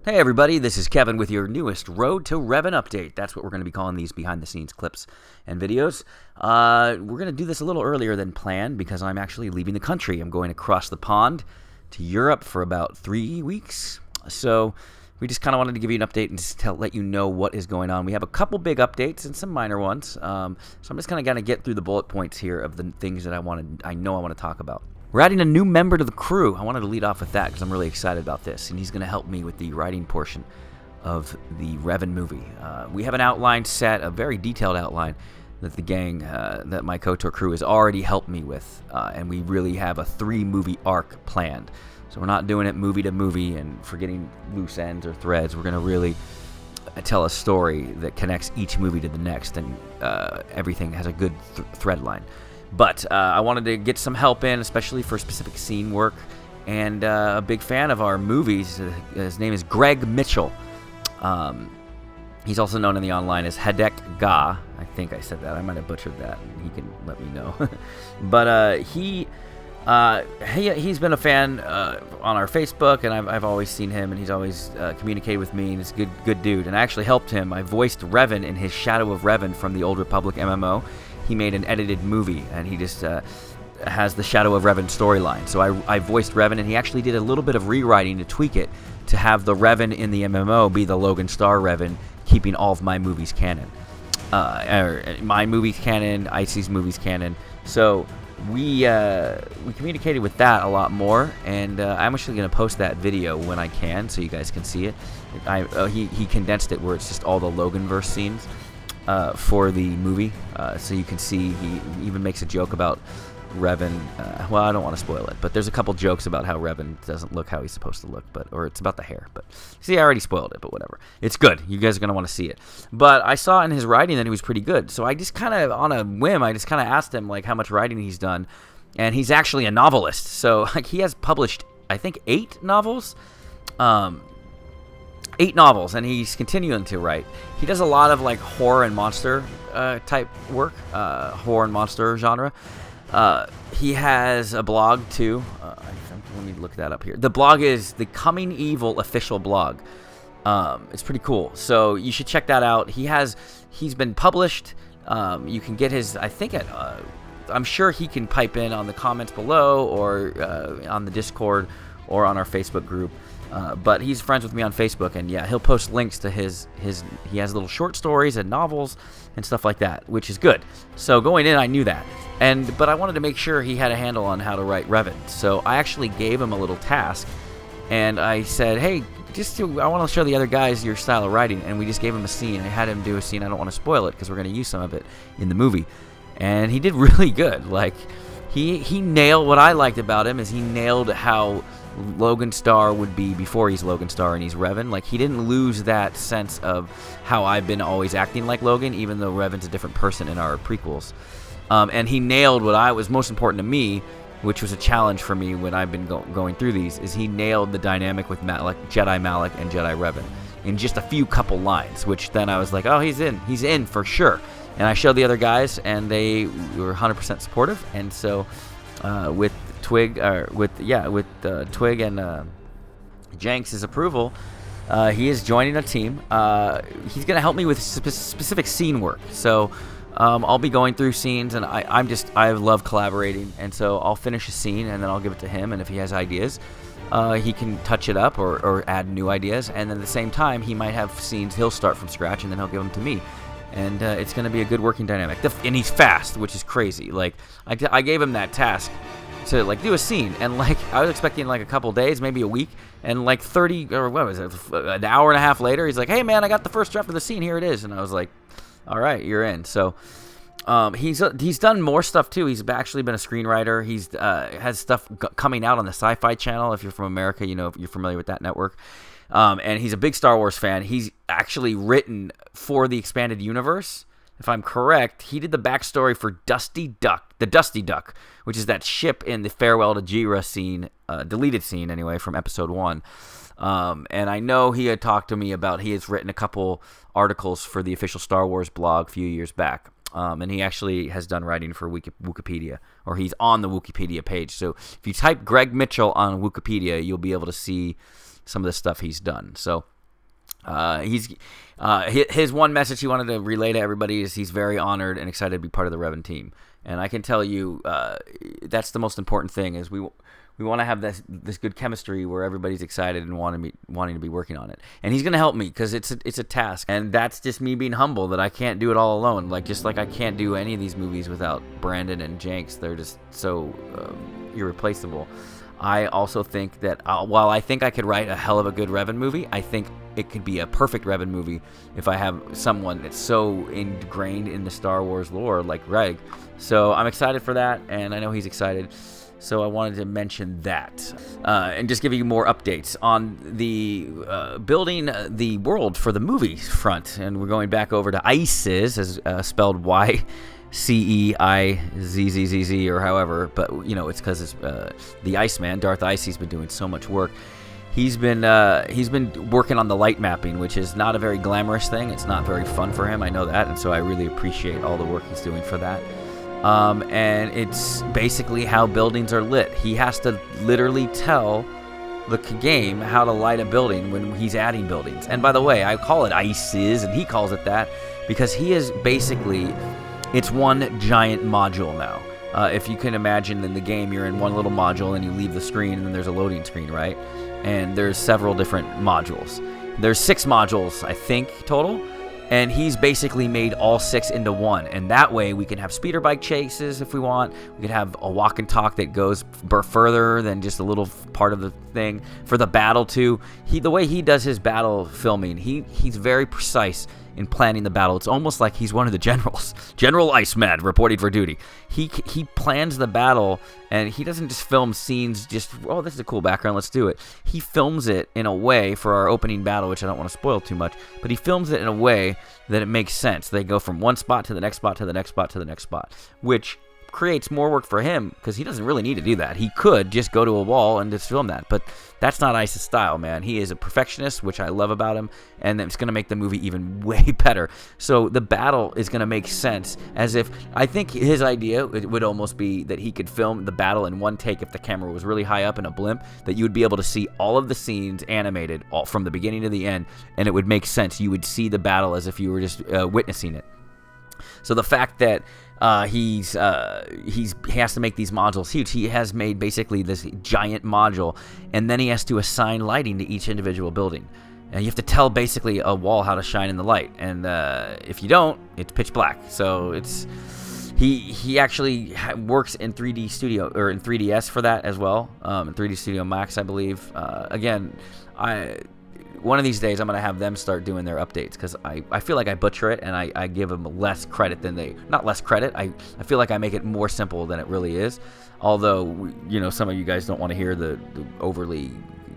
Hey everybody, this is Kevin with your newest Road to Revan update. That's what we're going to be calling these behind-the-scenes clips and videos. We're going to do this a little earlier than planned because I'm actually leaving the country. I'm going across the pond to Europe for about 3 weeks. So we just kind of wanted to give you an update and just let you know what is going on. We have a couple big updates and some minor ones. So I'm just kind of going to get through the bullet points here of the things that I know I want to talk about. We're adding a new member to the crew. I wanted to lead off with that because I'm really excited about this, and he's going to help me with the writing portion of the Revan movie. We have an outline set, a very detailed outline that the gang, that my KOTOR crew has already helped me with, and we really have a 3-movie arc planned. So we're not doing it movie to movie and forgetting loose ends or threads. We're going to really tell a story that connects each movie to the next, and everything has a good thread line. But I wanted to get some help in, especially for specific scene work, and a big fan of our movies. His name is Greg Mitchell. He's also known in the online as Hedek Ga. I think I said that. I might have butchered that. He can let me know. But he's been a fan on our Facebook, and I've always seen him, and he's always communicated with me, and he's a good dude. And I actually helped him. I voiced Revan in his Shadow of Revan from the Old Republic MMO. He made an edited movie, and he just has the Shadow of Revan storyline. So I voiced Revan, and he actually did a little bit of rewriting to tweak it to have the Revan in the MMO be the Logan Star Revan, keeping all of my movies canon. My movies canon, Icy's movies canon. So we communicated with that a lot more, and I'm actually going to post that video when I can so you guys can see it. He condensed it where it's just all the Loganverse scenes. For the movie, so you can see he even makes a joke about Revan. Well, I don't want to spoil it, but there's a couple jokes about how Revan doesn't look how he's supposed to look, or it's about the hair. But see, I already spoiled it, but whatever. It's good. You guys are gonna want to see it. But I saw in his writing that he was pretty good, so I just kind of on a whim, I just kind of asked him like how much writing he's done, and he's actually a novelist. So like he has published, I think, 8 novels. 8 novels, and he's continuing to write. He does a lot of like horror and monster type work, horror and monster genre. He has a blog too. Let me look that up here. The blog is the Coming Evil official blog. It's pretty cool, so you should check that out. He's been published. You can get his, I think, I'm sure he can pipe in on the comments below, or on the Discord, or on our Facebook group. But he's friends with me on Facebook, and yeah, he'll post links to his he has little short stories and novels and stuff like that, which is good. So going in, I knew that, but I wanted to make sure he had a handle on how to write Revan. So I actually gave him a little task, and I said, hey, I want to show the other guys your style of writing, and we just gave him a scene. I had him do a scene. I don't want to spoil it because we're going to use some of it in the movie, and he did really good. Like he nailed what I liked about him is he nailed how Logan Star would be before he's Logan Star and he's Revan. Like he didn't lose that sense of how I've been always acting like Logan, even though Revan's a different person in our prequels. And he nailed what was most important to me, which was a challenge for me when I've been going through these, is he nailed the dynamic with Jedi Malik and Jedi Revan in just a few couple lines, which then I was like, oh, he's in for sure. And I showed the other guys, and they were 100% supportive. And so with Twig and Jenks' approval, he is joining a team. He's going to help me with specific scene work. So I'll be going through scenes, and I love collaborating. And so I'll finish a scene, and then I'll give it to him. And if he has ideas, he can touch it up or add new ideas. And then at the same time, he might have scenes he'll start from scratch, and then he'll give them to me. And it's going to be a good working dynamic. And he's fast, which is crazy. Like I gave him that task to like do a scene, and like I was expecting like a couple days, maybe a week, and like 30 or what was it, an hour and a half later, he's like, hey man, I got the first draft of the scene, here it is. And I was like, all right, you're in. So he's done more stuff too. He's actually been a screenwriter. He's has stuff coming out on the Sci-Fi Channel. If you're from America, you know, if you're familiar with that network. And he's a big Star Wars fan. He's actually written for the expanded universe. If I'm correct, he did the backstory for the Dusty Duck, which is that ship in the Farewell to Jira scene, deleted scene anyway, from episode 1. And I know he had talked to me about, he has written a couple articles for the official Star Wars blog a few years back. And he actually has done writing for Wikipedia, or he's on the Wikipedia page. So if you type Greg Mitchell on Wikipedia, you'll be able to see some of the stuff he's done. So His one message he wanted to relay to everybody is he's very honored and excited to be part of the Revan team. And I can tell you that's the most important thing is we want to have this good chemistry where everybody's excited and wanting to be working on it. And he's going to help me because it's a task. And that's just me being humble that I can't do it all alone. Just like I can't do any of these movies without Brandon and Jenks. They're just so irreplaceable. I also think that while I think I could write a hell of a good Revan movie, I think it could be a perfect Revan movie if I have someone that's so ingrained in the Star Wars lore like Greg. So I'm excited for that, and I know he's excited. So I wanted to mention that and just give you more updates on the building the world for the movie front. And we're going back over to ICEZ, as spelled YCEIZZZ or however, but it's because it's the Iceman, Darth Icy's been doing so much work. He's been working on the light mapping, which is not a very glamorous thing. It's not very fun for him, I know that, and so I really appreciate all the work he's doing for that. And it's basically how buildings are lit. He has to literally tell the game how to light a building when he's adding buildings. And by the way, I call it ICEZ, and he calls it that because he is basically... It's one giant module now. If you can imagine in the game, you're in one little module and you leave the screen and then there's a loading screen, right? And there's several different modules. There's 6 modules, I think, total. And he's basically made all 6 into one. And that way we can have speeder bike chases if we want. We could have a walk and talk that goes further than just a little part of the thing. For the battle, too, the way he does his battle filming, he's very precise in planning the battle. It's almost like he's one of the generals. General Iceman reporting for duty. He plans the battle, and he doesn't just film scenes just, oh, this is a cool background, let's do it. He films it in a way for our opening battle, which I don't want to spoil too much, but he films it in a way that it makes sense. They go from one spot to the next spot to the next spot to the next spot, which creates more work for him because he doesn't really need to do that. He could just go to a wall and just film that, but that's not Ice's style, man. He is a perfectionist, which I love about him, and it's going to make the movie even way better. So the battle is going to make sense as if, I think his idea would almost be that he could film the battle in one take if the camera was really high up in a blimp, that you would be able to see all of the scenes animated all from the beginning to the end, and it would make sense. You would see the battle as if you were just witnessing it. So the fact that he has to make these modules huge. He has made basically this giant module, and then he has to assign lighting to each individual building. And you have to tell basically a wall how to shine in the light. And if you don't, it's pitch black. So he actually works in 3D Studio or in 3ds for that as well. In 3D Studio Max, I believe. Again, one of these days I'm going to have them start doing their updates because I feel like I butcher it and I give them less credit than not less credit. I feel like I make it more simple than it really is. Although, some of you guys don't want to hear the overly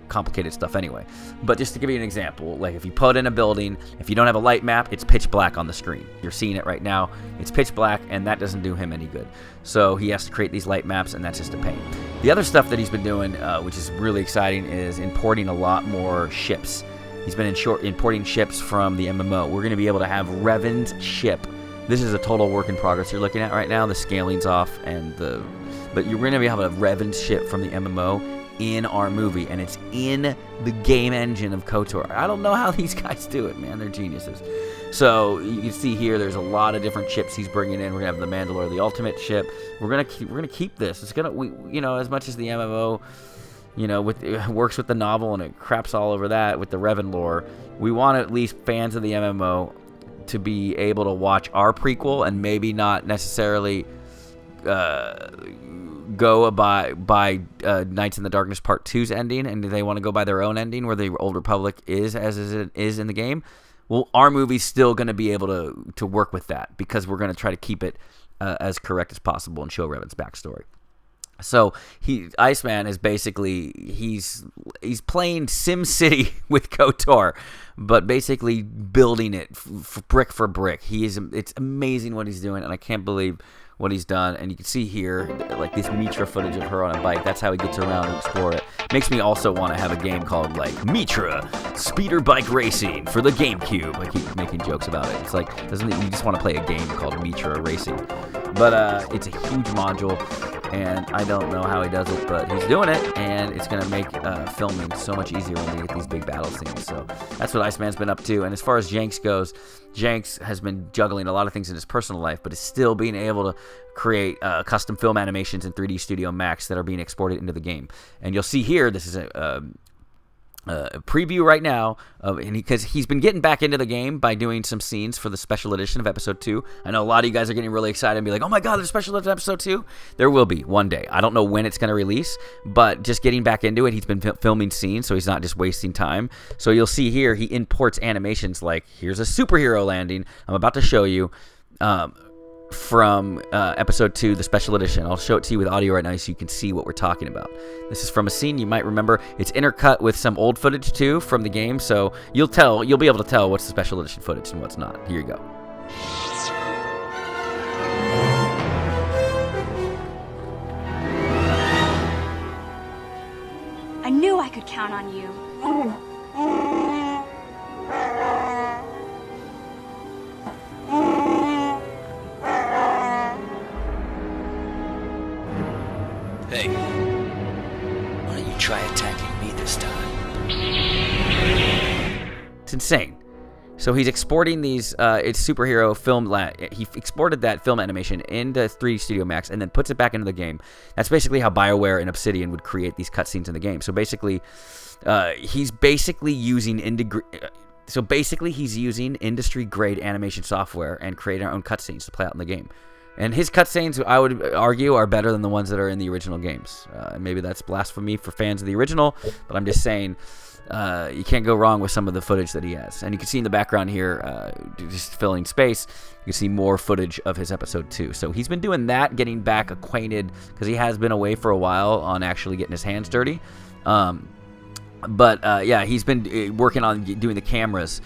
complicated stuff anyway. But just to give you an example, like if you put in a building, if you don't have a light map, it's pitch black on the screen. You're seeing it right now. It's pitch black, and that doesn't do him any good. So he has to create these light maps, and that's just a pain. The other stuff that he's been doing, which is really exciting, is importing a lot more ships. He's been importing ships from the MMO. We're going to be able to have Revan's ship. This is a total work in progress you're looking at right now. The scaling's off, but you're going to be able to have Revan's ship from the MMO in our movie, and it's in the game engine of KOTOR. I don't know how these guys do it, man. They're geniuses. So you can see here, there's a lot of different ships he's bringing in. We're gonna have the Mandalore, the ultimate ship. We're gonna keep this. It's gonna, as much as the MMO, it works with the novel and it craps all over that with the Revan lore. We want at least fans of the MMO to be able to watch our prequel and maybe not necessarily go by Knights in the Darkness Part 2's ending, and they want to go by their own ending where the Old Republic is as it is in the game. Well, our movie's still going to be able to work with that because we're going to try to keep it as correct as possible and show Revan's backstory. So Iceman is basically he's playing SimCity with KOTOR, but basically building it brick for brick. It's amazing what he's doing, and I can't believe what he's done. And you can see here, like this Meetra footage of her on a bike. That's how he gets around and explore it. Makes me also want to have a game called like Meetra Speeder Bike Racing for the GameCube. I keep making jokes about it. It's like, you just want to play a game called Meetra Racing. But it's a huge module. and I don't know how he does it, but he's doing it, and it's going to make filming so much easier when we get these big battle scenes. So that's what Iceman's been up to. And as far as Jenks goes, Jenks has been juggling a lot of things in his personal life, but is still being able to create custom film animations in 3D Studio Max that are being exported into the game. And you'll see here, this is a preview right now, because he's been getting back into the game by doing some scenes for the special edition of Episode 2. I know a lot of you guys are getting really excited and be like, oh my god, there's a special edition of Episode 2? There will be, one day. I don't know when it's going to release, but just getting back into it, he's been filming scenes, so he's not just wasting time. So you'll see here, he imports animations like, here's a superhero landing, I'm about to show you, from Episode 2, the special edition. I'll show it to you with audio right now so you can see what we're talking about. This is from a scene you might remember. It's intercut with some old footage too from the game, so you'll be able to tell what's the special edition footage and what's not. Here you go. I knew I could count on you. Hey, why don't you try attacking me this time? It's insane. So he's exporting these, it's superhero film, he exported that film animation into 3D Studio Max and then puts it back into the game. That's basically how BioWare and Obsidian would create these cutscenes in the game. So basically, he's basically using industry-grade animation software and creating our own cutscenes to play out in the game. And his cutscenes, I would argue, are better than the ones that are in the original games. Maybe that's blasphemy for fans of the original, but I'm just saying you can't go wrong with some of the footage that he has. And you can see in the background here, just filling space, you can see more footage of his Episode 2. So he's been doing that, getting back acquainted, because he has been away for a while on actually getting his hands dirty. Yeah, he's been working on doing the cameras.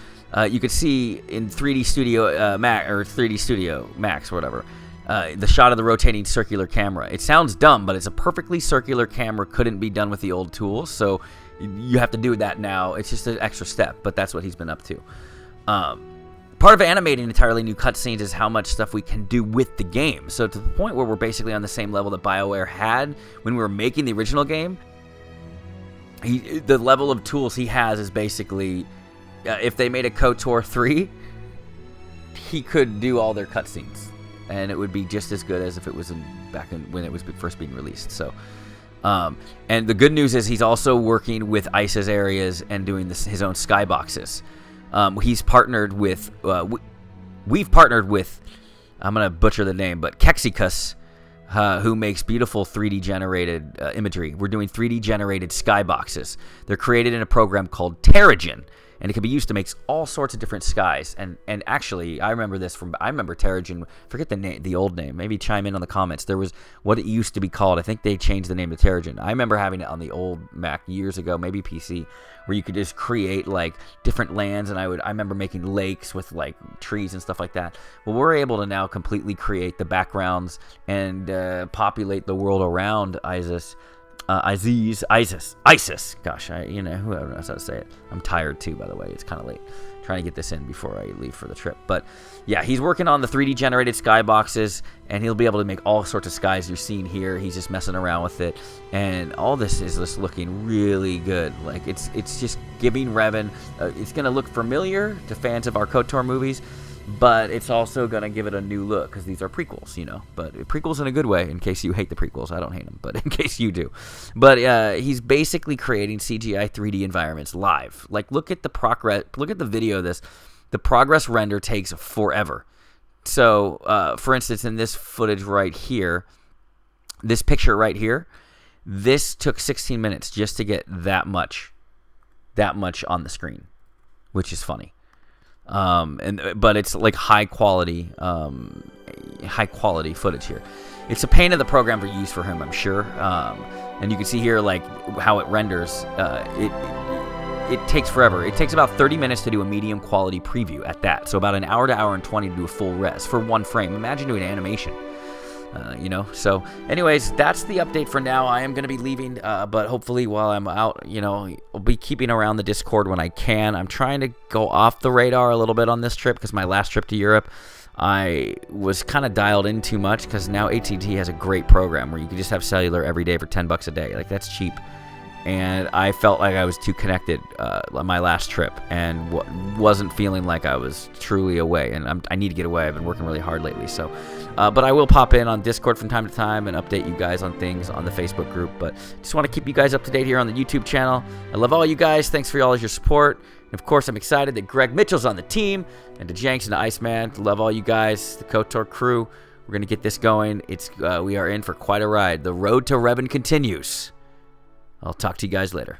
You could see in 3D Studio Max, or 3D Studio Max, or whatever, the shot of the rotating circular camera. It sounds dumb, but it's a perfectly circular camera. Couldn't be done with the old tools, so you have to do that now. It's just an extra step, but that's what he's been up to. Part of animating entirely new cutscenes is how much stuff we can do with the game. So to the point where we're basically on the same level that BioWare had when we were making the original game. The level of tools he has is basically, if they made a KOTOR 3, he could do all their cutscenes, and it would be just as good as if it was back when it was first being released. So, and the good news is he's also working with ISIS areas and doing his own skyboxes. He's partnered with, we've partnered with, I'm going to butcher the name, but Kexicus, who makes beautiful 3D generated imagery. We're doing 3D generated skyboxes. They're created in a program called TerraGen, and it can be used to make all sorts of different skies. And actually, I remember TerraGen. Forget the old name. Maybe chime in on the comments. There was what it used to be called. I think they changed the name to TerraGen. I remember having it on the old Mac years ago, maybe PC, where you could just create like different lands. And I remember making lakes with like trees and stuff like that. Well, we're able to now completely create the backgrounds and populate the world around ISIS. ISIS. Gosh, whoever knows how to say it. I'm tired too, by the way. It's kind of late. Trying to get this in before I leave for the trip. But yeah, he's working on the 3D generated skyboxes, and he'll be able to make all sorts of skies you're seeing here. He's just messing around with it, and all this is just looking really good. Like it's just giving Revan. It's gonna look familiar to fans of our KOTOR movies, but it's also going to give it a new look because these are prequels, But prequels in a good way, in case you hate the prequels. I don't hate them, but in case you do. But he's basically creating CGI 3D environments live. Like, look at the progress. Look at the video of this. The progress render takes forever. So, for instance, in this footage right here, this picture right here, this took 16 minutes just to get that much on the screen, which is funny. But it's like high quality footage here. It's a pain in the program to use for him, I'm sure. And you can see here like how it renders. It takes forever. It takes about 30 minutes to do a medium quality preview at that. So about an hour to hour and 20 to do a full res for one frame. Imagine doing animation. So anyways, that's the update for now. I am going to be leaving, but hopefully while I'm out, I'll be keeping around the Discord when I can. I'm trying to go off the radar a little bit on this trip because my last trip to Europe, I was kind of dialed in too much because now AT&T has a great program where you can just have cellular every day for $10 a day. Like, that's cheap. And I felt like I was too connected on my last trip and wasn't feeling like I was truly away. And I need to get away. I've been working really hard lately. So, but I will pop in on Discord from time to time and update you guys on things on the Facebook group. But just want to keep you guys up to date here on the YouTube channel. I love all you guys. Thanks for all of your support. And of course, I'm excited that Greg Mitchell's on the team, and to Jenks and to Iceman. Love all you guys, the KOTOR crew. We're going to get this going. We are in for quite a ride. The road to Revan continues. I'll talk to you guys later.